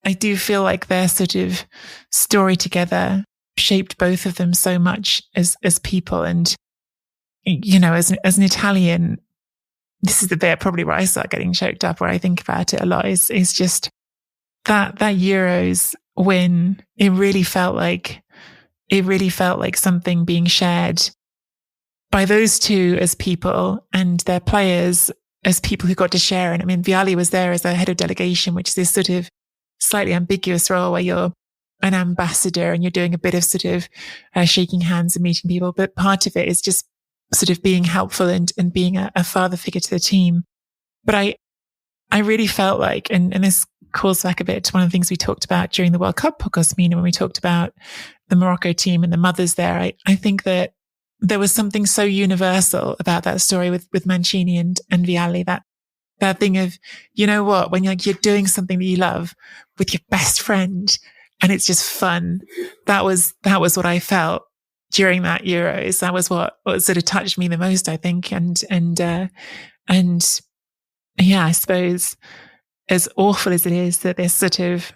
I do feel like their sort of story together shaped both of them so much as people. And, you know, as an Italian, this is the bit probably where I start getting choked up, where I think about it a lot, is just that Euros win. It really felt like something being shared by those two as people, and their players as people who got to share it. I mean, Vialli was there as a head of delegation, which is this sort of slightly ambiguous role where you're an ambassador and you're doing a bit of sort of shaking hands and meeting people. But part of it is just sort of being helpful and being a father figure to the team. But I really felt like, and this calls back a bit to one of the things we talked about during the World Cup podcast, Mina, when we talked about the Morocco team and the mothers there. I think that there was something so universal about that story with Mancini and Vialli, that thing of, you know what, when you're doing something that you love with your best friend and it's just fun. That was what I felt during that Euros. That was what sort of touched me the most, I think. And yeah, I suppose as awful as it is that this sort of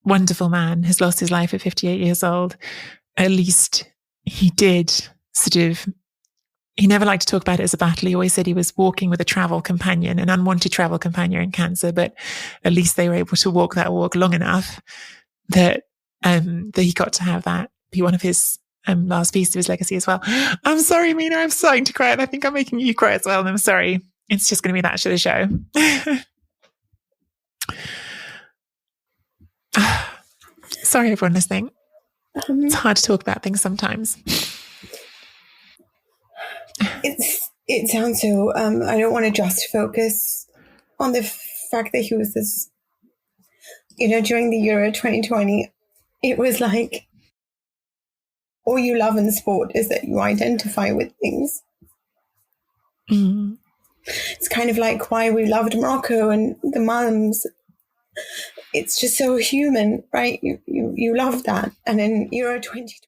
wonderful man has lost his life at 58 years old, at least he did sort of, he never liked to talk about it as a battle. He always said he was walking with a travel companion, an unwanted travel companion in cancer, but at least they were able to walk that walk long enough that he got to have that be one of his last piece of his legacy as well. I'm sorry, Mina, I'm starting to cry, and I think I'm making you cry as well, and I'm sorry. It's just going to be that sort of show. Sorry, everyone listening. It's hard to talk about things sometimes. It sounds so, I don't want to just focus on the fact that he was this, you know, during the Euro 2020, it was like, all you love in sport is that you identify with things. Mm-hmm. It's kind of like why we loved Morocco and the mums. It's just so human, right? You love that. And in Euro 2020,